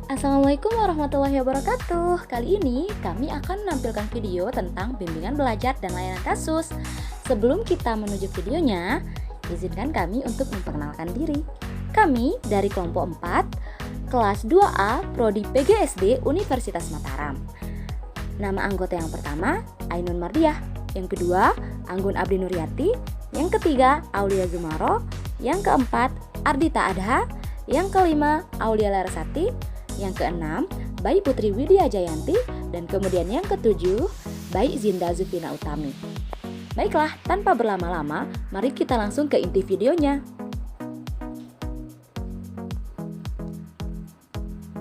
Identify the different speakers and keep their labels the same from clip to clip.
Speaker 1: Assalamualaikum warahmatullahi wabarakatuh. Kali ini kami akan menampilkan video tentang bimbingan belajar dan layanan kasus. Sebelum kita menuju videonya, izinkan kami untuk memperkenalkan diri. Kami dari kelompok 4, kelas 2A, Prodi PGSD Universitas Mataram. Nama anggota yang pertama, Ainun Mardiah. Yang kedua, Anggun Abdi Nuryati. Yang ketiga, Aulia Zumaro. Yang keempat, Ardita Adha. Yang kelima, Aulia Larasati. Yang keenam, Bayi Putri Widya Jayanti. Dan kemudian yang ketujuh, Bayi Zinda Zufina Utami. Baiklah, tanpa berlama-lama, mari kita langsung ke inti videonya.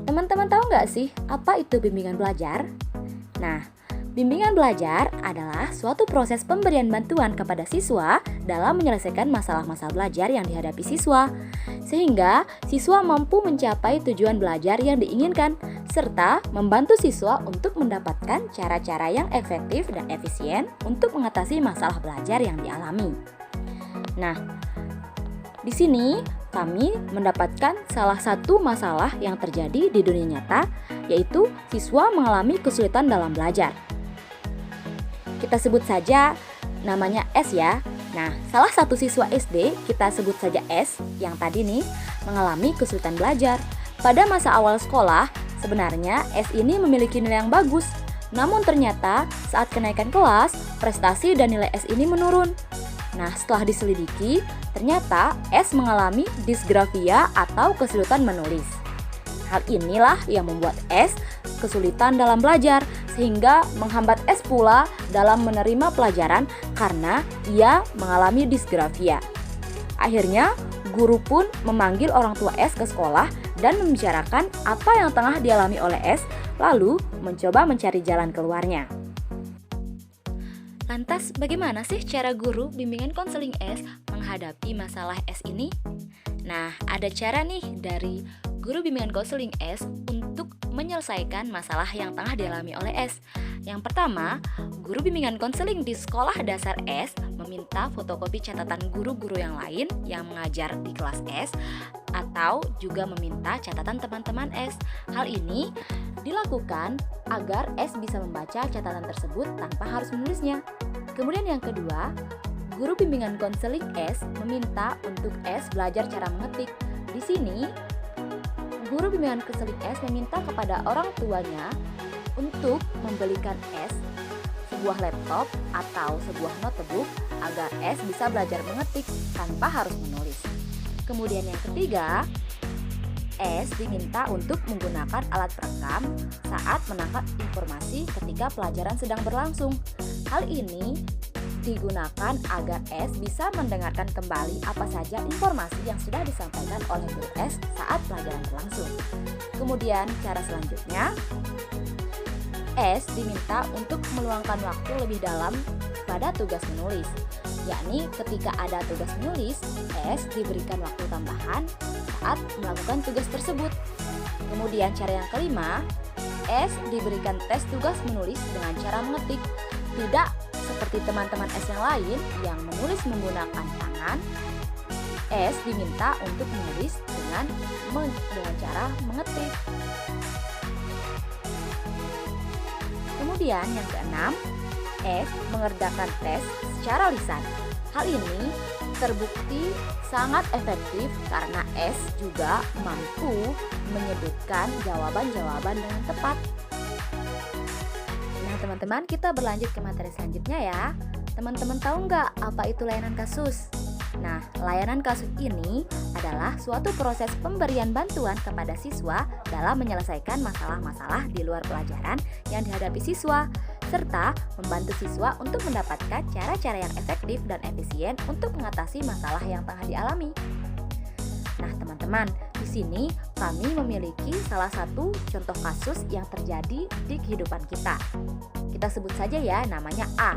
Speaker 1: Teman-teman tahu nggak sih apa itu bimbingan belajar? Nah, bimbingan belajar adalah suatu proses pemberian bantuan kepada siswa dalam menyelesaikan masalah-masalah belajar yang dihadapi siswa, sehingga siswa mampu mencapai tujuan belajar yang diinginkan, serta membantu siswa untuk mendapatkan cara-cara yang efektif dan efisien untuk mengatasi masalah belajar yang dialami. Nah, di sini kami mendapatkan salah satu masalah yang terjadi di dunia nyata, yaitu siswa mengalami kesulitan dalam belajar. Kita sebut saja namanya S ya. Nah, salah satu siswa SD, kita sebut saja S, yang tadi nih mengalami kesulitan belajar. Pada masa awal sekolah, sebenarnya S ini memiliki nilai yang bagus. Namun ternyata saat kenaikan kelas, prestasi dan nilai S ini menurun. Nah, setelah diselidiki, ternyata S mengalami disgrafia atau kesulitan menulis. Hal inilah yang membuat S kesulitan dalam belajar, sehingga menghambat S pula dalam menerima pelajaran karena ia mengalami disgrafia. Akhirnya, guru pun memanggil orang tua S ke sekolah dan membicarakan apa yang tengah dialami oleh S, lalu mencoba mencari jalan keluarnya. Lantas, bagaimana sih cara guru bimbingan konseling S menghadapi masalah S ini? Nah, ada cara nih dari guru bimbingan konseling S untuk menyelesaikan masalah yang tengah dialami oleh S. Yang pertama, guru bimbingan konseling di sekolah dasar S meminta fotokopi catatan guru-guru yang lain yang mengajar di kelas S, atau juga meminta catatan teman-teman S. Hal ini dilakukan agar S bisa membaca catatan tersebut tanpa harus menulisnya. Kemudian yang kedua, guru bimbingan konseling S meminta untuk S belajar cara mengetik. Di sini, guru bimbingan konseling S meminta kepada orang tuanya untuk membelikan S sebuah laptop atau sebuah notebook agar S bisa belajar mengetik tanpa harus menulis. Kemudian yang ketiga, S diminta untuk menggunakan alat perekam saat menangkap informasi ketika pelajaran sedang berlangsung. Hal ini digunakan agar S bisa mendengarkan kembali apa saja informasi yang sudah disampaikan oleh guru S saat pelajaran berlangsung. Kemudian cara selanjutnya, S diminta untuk meluangkan waktu lebih dalam pada tugas menulis, yakni ketika ada tugas menulis, S diberikan waktu tambahan saat melakukan tugas tersebut. Kemudian cara yang kelima, S diberikan tes tugas menulis dengan cara mengetik, tidak seperti teman-teman S yang lain yang menulis menggunakan tangan. S diminta untuk menulis dengan cara mengetik. Kemudian yang keenam, S mengerjakan tes secara lisan. Hal ini terbukti sangat efektif karena S juga mampu menyebutkan jawaban-jawaban dengan tepat. Nah teman-teman, kita berlanjut ke materi selanjutnya ya. Teman-teman tahu nggak apa itu layanan kasus? Nah, layanan kasus ini adalah suatu proses pemberian bantuan kepada siswa dalam menyelesaikan masalah-masalah di luar pelajaran yang dihadapi siswa, serta membantu siswa untuk mendapatkan cara-cara yang efektif dan efisien untuk mengatasi masalah yang tengah dialami. Nah, teman-teman, di sini kami memiliki salah satu contoh kasus yang terjadi di kehidupan kita. Kita sebut saja ya, namanya A.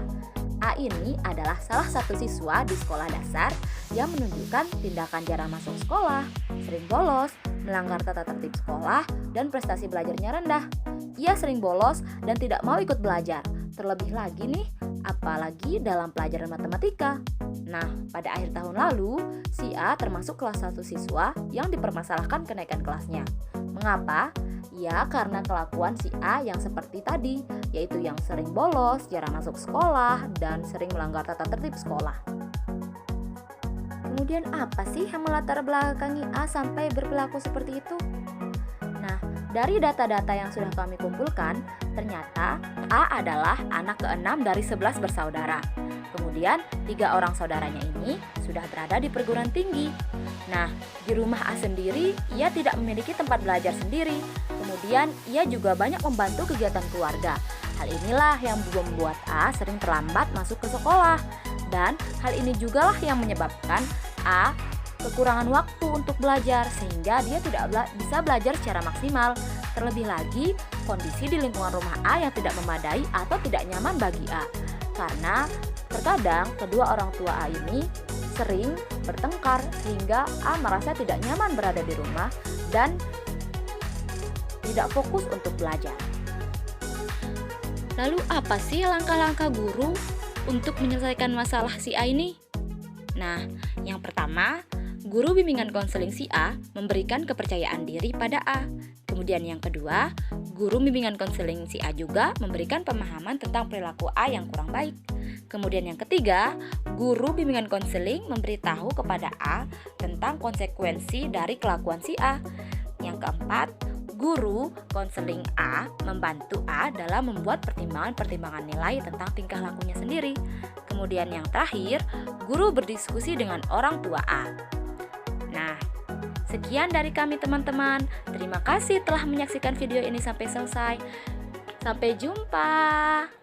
Speaker 1: A ini adalah salah satu siswa di sekolah dasar yang menunjukkan tindakan jarang masuk sekolah, sering bolos, melanggar tata tertib sekolah, dan prestasi belajarnya rendah. Ia sering bolos dan tidak mau ikut belajar. Terlebih lagi nih, apalagi dalam pelajaran matematika. Nah, pada akhir tahun lalu, si A termasuk kelas 1 siswa yang dipermasalahkan kenaikan kelasnya. Mengapa? Ya, karena kelakuan si A yang seperti tadi, yaitu yang sering bolos, jarang masuk sekolah, dan sering melanggar tata tertib sekolah. Kemudian apa sih yang melatar belakangi A sampai berperilaku seperti itu? Nah, dari data-data yang sudah kami kumpulkan, ternyata A adalah anak ke-6 dari 11 bersaudara. Kemudian, 3 orang saudaranya ini sudah berada di perguruan tinggi. Nah, di rumah A sendiri, ia tidak memiliki tempat belajar sendiri. Kemudian, ia juga banyak membantu kegiatan keluarga. Hal inilah yang membuat A sering terlambat masuk ke sekolah. Dan hal ini jugalah yang menyebabkan A kekurangan waktu untuk belajar sehingga dia tidak bisa belajar secara maksimal. Terlebih lagi, kondisi di lingkungan rumah A yang tidak memadai atau tidak nyaman bagi A. Karena terkadang kedua orang tua A ini sering bertengkar sehingga A merasa tidak nyaman berada di rumah dan tidak fokus untuk belajar. Lalu apa sih langkah-langkah guru untuk menyelesaikan masalah si A ini? Nah, yang pertama, guru bimbingan konseling si A memberikan kepercayaan diri pada A. Kemudian yang kedua, guru bimbingan konseling si A juga memberikan pemahaman tentang perilaku A yang kurang baik. Kemudian yang ketiga, guru bimbingan konseling memberitahu kepada A tentang konsekuensi dari kelakuan si A. Yang keempat, guru konseling A membantu A dalam membuat pertimbangan-pertimbangan nilai tentang tingkah lakunya sendiri. Kemudian yang terakhir, guru berdiskusi dengan orang tua A. Nah, sekian dari kami teman-teman. Terima kasih telah menyaksikan video ini sampai selesai. Sampai jumpa.